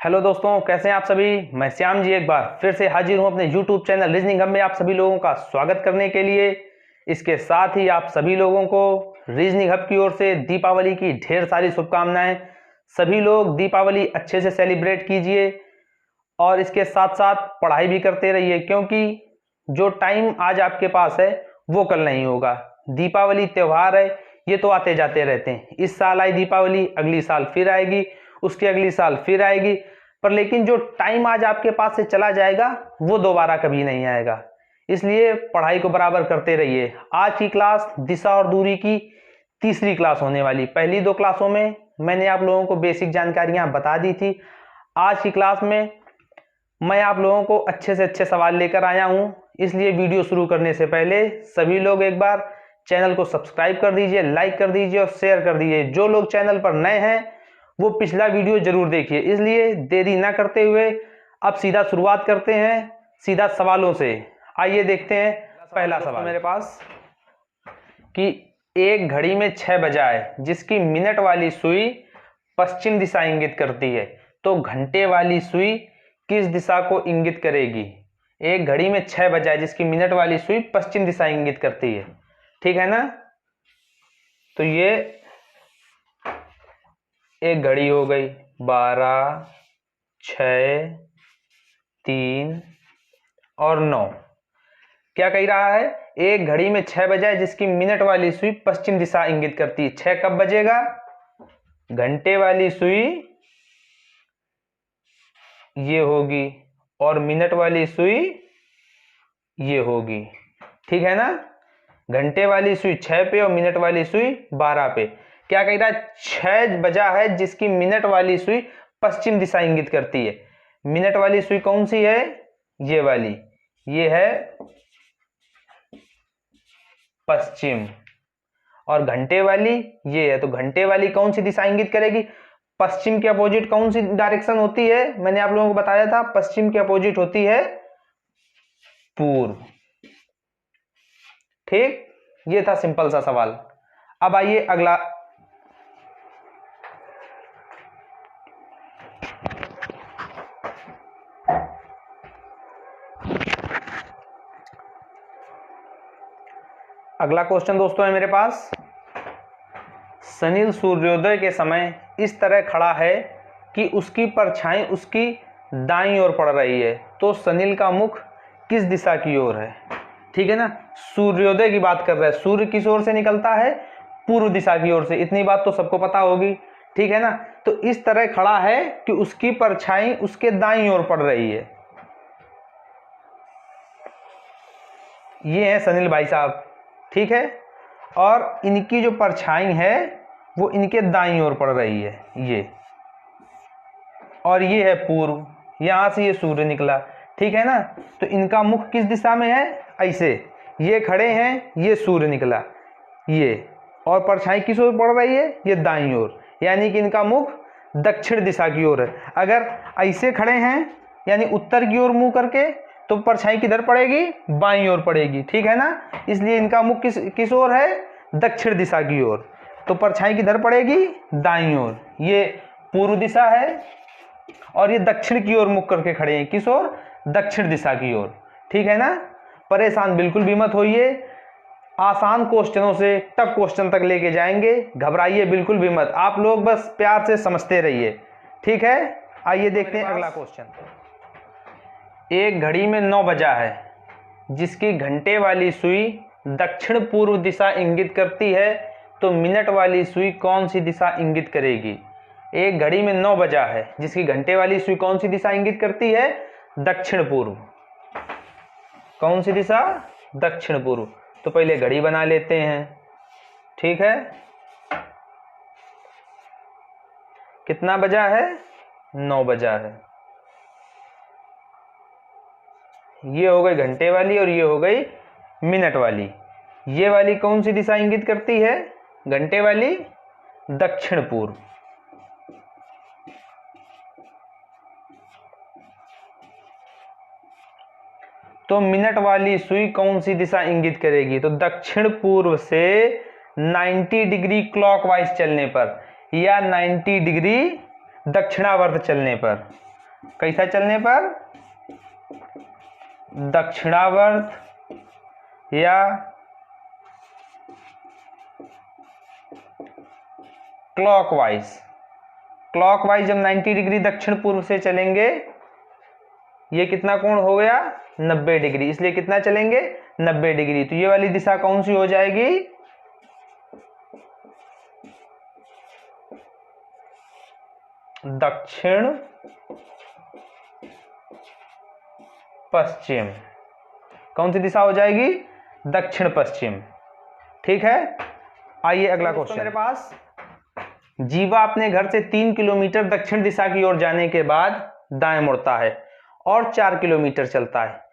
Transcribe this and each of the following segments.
Hello दोस्तों, कैसे हैं आप सभी। मैं श्याम जी एक बार फिर से हाजिर हूं अपने YouTube चैनल रीजनिंग हब में आप सभी लोगों का स्वागत करने के लिए। इसके साथ ही आप सभी लोगों को रीजनिंग हब की ओर से दीपावली की ढेर सारी शुभकामनाएं। सभी लोग दीपावली अच्छे से सेलिब्रेट कीजिए और इसके साथ साथ पढ़ाई भी करते रहिए, क्योंकि जो टाइम आज आपके पास है वो कल नहीं होगा। दीपावली त्यौहार है, ये तो आते जाते रहते हैं। इस साल आई दीपावली, अगली साल फिर आएगी, उसके अगली साल फिर आएगी, पर लेकिन जो टाइम आज आपके पास से चला जाएगा वो दोबारा कभी नहीं आएगा। इसलिए पढ़ाई को बराबर करते रहिए। आज की क्लास दिशा और दूरी की तीसरी क्लास होने वाली। पहली दो क्लासों में मैंने आप लोगों को बेसिक जानकारियां बता दी थी। आज की क्लास में मैं आप लोगों को अच्छे से अच्छे सवाल लेकर आया हूं। इसलिए वीडियो शुरू करने से पहले सभी लोग एक बार चैनल को सब्सक्राइब कर दीजिए, लाइक कर दीजिए और शेयर कर दीजिए। जो लोग चैनल पर नए हैं वो पिछला वीडियो जरूर देखिए। इसलिए देरी ना करते हुए अब सीधा शुरुआत करते हैं, सीधा सवालों से। आइए देखते हैं पहला सवाल मेरे पास कि एक घड़ी में 6 बजा है जिसकी मिनट वाली सुई पश्चिम दिशा इंगित करती है, तो घंटे वाली सुई किस दिशा को इंगित करेगी। एक घड़ी में 6 बजा है जिसकी मिनट वाली सुई पश्चिम दिशा इंगित करती है, ठीक है ना। तो ये एक घड़ी हो गई 12, 6, 3 और 9। क्या कह रहा है, एक घड़ी में 6 बजा है जिसकी मिनट वाली सुई पश्चिम दिशा इंगित करती है। 6 कब बजेगा, घंटे वाली सुई ये होगी और मिनट वाली सुई ये होगी, ठीक है ना। घंटे वाली सुई 6 पे और मिनट वाली सुई 12 पे। क्या कह रहा है, 6 बजा है जिसकी मिनट वाली सुई पश्चिम दिशा इंगित करती है। मिनट वाली सुई कौन सी है, ये वाली, ये है पश्चिम, और घंटे वाली ये है। तो घंटे वाली कौन सी दिशा इंगित करेगी, पश्चिम के अपोजिट कौन सी डायरेक्शन होती है, मैंने आप लोगों को बताया था पश्चिम के अपोजिट होती है पूर्व, ठीक। ये था सिंपल सा सवाल। अब आइए अगला। अगला क्वेश्चन दोस्तों है मेरे पास, सनील सूर्योदय के समय इस तरह खड़ा है कि उसकी परछाई उसकी दाईं ओर पड़ रही है, तो सनील का मुख किस दिशा की ओर है, ठीक है ना। सूर्योदय की बात कर रहा है, सूर्य किस ओर से निकलता है, पूर्व दिशा की ओर से। इतनी बात तो सबको पता होगी, ठीक है ना। तो इस तरह खड़ा है कि उसकी परछाई उसके दाईं ओर पड़ रही है। ये है सनील भाई साहब, ठीक है, और इनकी जो परछाई है वो इनके दाईं ओर पड़ रही है, ये, और ये है पूर्व, यहां से ये सूर्य निकला, ठीक है ना। तो इनका मुख किस दिशा में है, ऐसे ये खड़े हैं, ये सूर्य निकला, ये, और परछाई किस ओर पड़ रही है, ये दाईं ओर, यानी कि इनका मुख दक्षिण दिशा की ओर है। अगर ऐसे खड़े हैं यानी उत्तर की ओर मुंह करके, तो परछाई किधर पड़ेगी, बाईं ओर पड़ेगी, ठीक है ना। इसलिए इनका मुख किस ओर है, दक्षिण दिशा की ओर, तो परछाई किधर पड़ेगी, दाईं ओर। ये पूर्व दिशा है और ये दक्षिण की ओर मुख करके खड़े हैं, किस ओर, दक्षिण दिशा की ओर, ठीक है ना। परेशान बिल्कुल भी मत होइए, आसान क्वेश्चनों से टफ क्वेश्चन तक लेके जाएंगे, घबराइए बिल्कुल भी मत। आप लोग बस प्यार से समझते रहिए, ठीक है। आइए देखते हैं अगला क्वेश्चन। एक घड़ी में 9 बजा है जिसकी घंटे वाली सुई दक्षिण पूर्व दिशा इंगित करती है, तो मिनट वाली सुई कौन सी दिशा इंगित करेगी। एक घड़ी में 9 बजा है जिसकी घंटे वाली सुई कौन सी दिशा इंगित करती है, दक्षिण पूर्व। कौन सी दिशा, दक्षिण पूर्व। तो पहले घड़ी बना लेते हैं, ठीक है। कितना बजा है, 9 बजा है। ये हो गई घंटे वाली और ये हो गई मिनट वाली। ये वाली कौन सी दिशा इंगित करती है, घंटे वाली दक्षिण पूर्व। तो मिनट वाली सुई कौन सी दिशा इंगित करेगी, तो दक्षिण पूर्व से 90 डिग्री क्लॉकवाइज चलने पर या 90 डिग्री दक्षिणावर्त चलने पर, कैसा चलने पर? दक्षिणावर्त या क्लॉकवाइज। क्लॉकवाइज जब 90 डिग्री दक्षिण पूर्व से चलेंगे, ये कितना कोण हो गया? 90 डिग्री। इसलिए कितना चलेंगे? 90 डिग्री। तो ये वाली दिशा कौन सी हो जाएगी? दक्षिण पश्चिम। कौन सी दिशा हो जाएगी? दक्षिण पश्चिम। ठीक है, आइए अगला क्वेश्चन। मेरे पास जीवा अपने घर से 3 किलोमीटर दक्षिण दिशा की ओर जाने के बाद दाएं मुड़ता है और 4 किलोमीटर चलता है।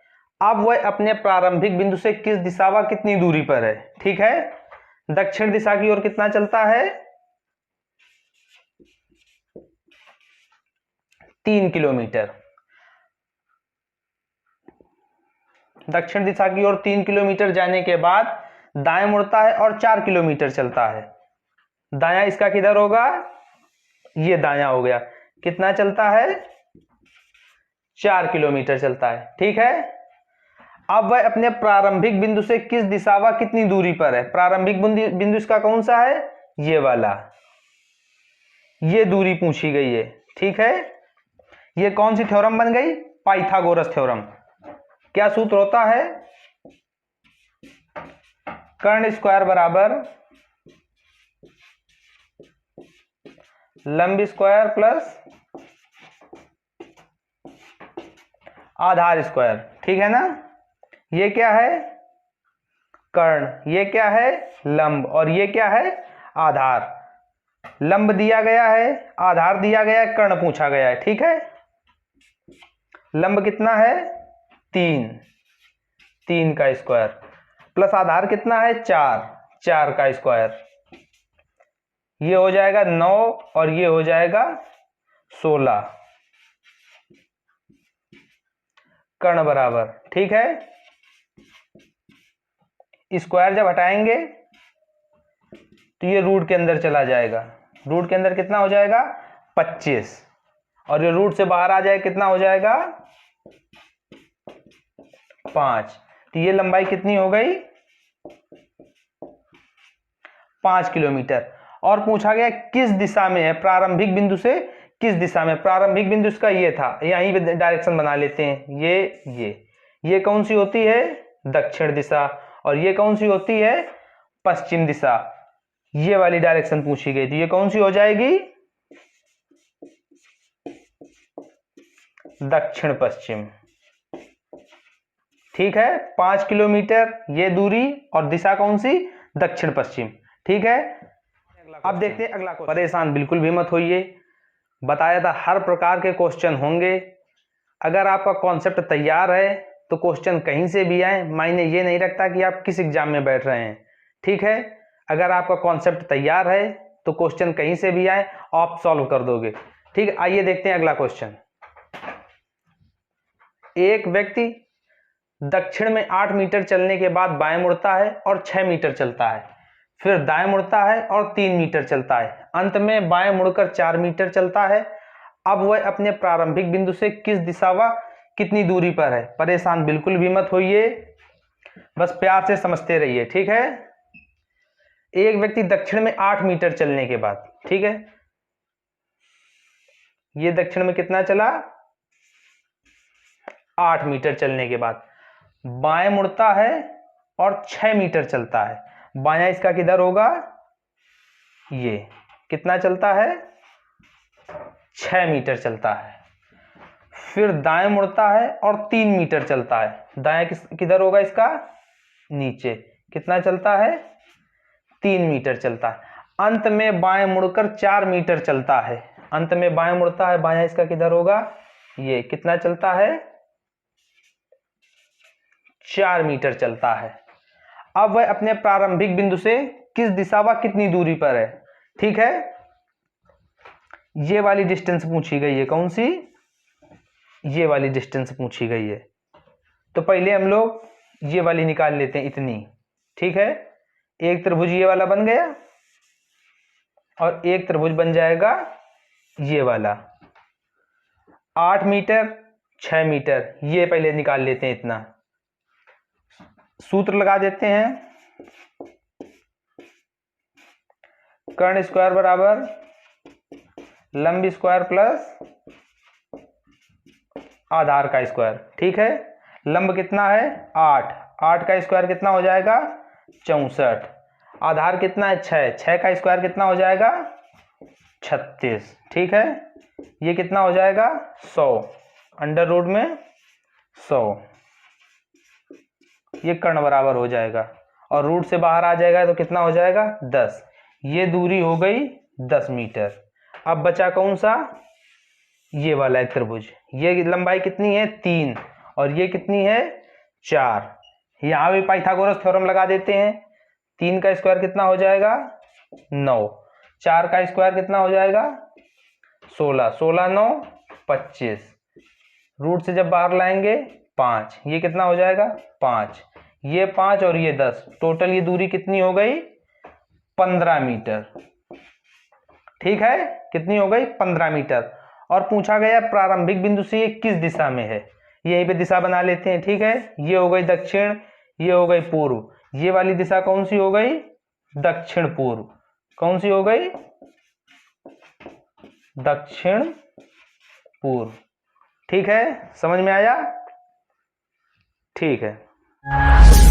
अब वह अपने प्रारंभिक बिंदु से किस दिशा व कितनी दूरी पर है? ठीक है, दक्षिण दिशा की ओर कितना चलता है? 3 किलोमीटर। दक्षिण दिशा की ओर 3 किलोमीटर जाने के बाद दाएं मुड़ता है और 4 किलोमीटर चलता है। दायां इसका किधर होगा? ये दायां हो गया। कितना चलता है? 4 किलोमीटर चलता है। ठीक है, अब वह अपने प्रारंभिक बिंदु से किस दिशा व कितनी दूरी पर है? प्रारंभिक बिंदु इसका कौन सा है? ये वाला। ये दूरी पूछी गई है। ठीक है, ये कौन सी थ्योरम बन गई? Pythagoras theorem. क्या सूत्र होता है? कर्ण स्क्वायर बराबर लंब स्क्वायर प्लस आधार स्क्वायर। ठीक है ना, ये क्या है? कर्ण। ये क्या है? लंब। और ये क्या है? आधार। लंब दिया गया है, आधार दिया गया है, कर्ण पूछा गया है। ठीक है, लंब कितना है? 3 का स्क्वायर प्लस आधार कितना है? 4 का स्क्वायर। ये हो जाएगा 9 और ये हो जाएगा 16। कर्ण बराबर। ठीक है, स्क्वायर जब हटाएंगे तो ये रूट के अंदर चला जाएगा। रूट के अंदर कितना हो जाएगा? 25। और ये रूट से बाहर आ जाए कितना हो जाएगा? 5। तो ये लंबाई कितनी हो गई? 5 किलोमीटर। और पूछा गया किस दिशा में है? प्रारंभिक बिंदु से किस दिशा में? प्रारंभिक बिंदु इसका ये था, यहीं पे डायरेक्शन बना लेते हैं। ये कौन सी होती है? दक्षिण दिशा। और ये कौन सी होती है? पश्चिम दिशा। ये वाली डायरेक्शन पूछी गई थी, ये कौन सी हो जाएगी? दक्षिण पश्चिम। ठीक है, 5 किलोमीटर ये दूरी और दिशा कौन सी? दक्षिण पश्चिम। ठीक है, अब देखते हैं अगला क्वेश्चन। परेशान बिल्कुल भी मत होइए, बताया था हर प्रकार के क्वेश्चन होंगे। अगर आपका कॉन्सेप्ट तैयार है तो क्वेश्चन कहीं से भी आए, मायने ये नहीं रखता कि आप किस एग्जाम में बैठ रहे हैं। ठीक है, अगर आपका कॉन्सेप्ट तैयार है तो क्वेश्चन कहीं से भी आए आप सॉल्व कर दोगे। ठीक है, आइए देखते हैं अगला क्वेश्चन। एक व्यक्ति दक्षिण में 8 मीटर चलने के बाद बाएं मुड़ता है और 6 मीटर चलता है, फिर दाएं मुड़ता है और 3 मीटर चलता है, अंत में बाएं मुड़कर 4 मीटर चलता है। अब वह अपने प्रारंभिक बिंदु से किस दिशा व कितनी दूरी पर है? परेशान बिल्कुल भी मत होइए, बस प्यार से समझते रहिए। ठीक है, एक व्यक्ति दक्षिण में 8 मीटर चलने के बाद, ठीक है, ये दक्षिण में कितना चला? 8 मीटर चलने के बाद बाएं मुड़ता है और 6 मीटर चलता है। बायां इसका किधर होगा? ये कितना चलता है? 6 मीटर चलता है। फिर दाएं मुड़ता है और 3 मीटर चलता है। दाएं किधर होगा इसका? नीचे। कितना चलता है? 3 मीटर चलता है। अंत में बाएं मुड़कर 4 मीटर चलता है। अंत में बाएं मुड़ता है, बायां इसका किधर होगा? ये कितना चलता है? 4 मीटर चलता है। अब वह अपने प्रारंभिक बिंदु से किस दिशा व कितनी दूरी पर है? ठीक है, ये वाली डिस्टेंस पूछी गई है। कौन सी? ये वाली डिस्टेंस पूछी गई है। तो पहले हम लोग ये वाली निकाल लेते हैं, इतनी। ठीक है, एक त्रिभुज ये वाला बन गया और एक त्रिभुज बन जाएगा ये वाला। 8 मीटर 6 मीटर, ये पहले निकाल लेते हैं। इतना सूत्र लगा देते हैं, कर्ण स्क्वायर बराबर लंब स्क्वायर प्लस आधार का स्क्वायर। ठीक है, लंब कितना है 8, 8 का स्क्वायर कितना हो जाएगा 64, आधार कितना है 6, 6 का स्क्वायर कितना हो जाएगा 36। ठीक है, ये कितना हो जाएगा 100, अंडर रूट में 100, ये कर्ण बराबर हो जाएगा और रूट से बाहर आ जाएगा तो कितना हो जाएगा 10। ये दूरी हो गई 10 मीटर। अब बचा कौन सा, ये वाला एक त्रिभुज। ये लंबाई कितनी है 3 और ये कितनी है 4। यहाँ भी पाइथागोरस थ्योरम लगा देते हैं। 3 का स्क्वायर कितना हो जाएगा 9, 4 का स्क्वायर कितना हो जाएगा 16, 16 9 25, रूट से जब बाहर लाएंगे 5, ये कितना हो जाएगा 5, ये 5 और ये 10, टोटल ये दूरी कितनी हो गई 15 मीटर। ठीक है, कितनी हो गई 15 मीटर। और पूछा गया प्रारंभिक बिंदु से ये किस दिशा में है, यहीं पे दिशा बना लेते हैं। ठीक है, ये हो गई दक्षिण, ये हो गई पूर्व, ये वाली दिशा कौन सी हो गई दक्षिण पूर्व, कौन सी हो गई दक्षिण पूर्व। ठीक है, समझ में आया। ठीक है।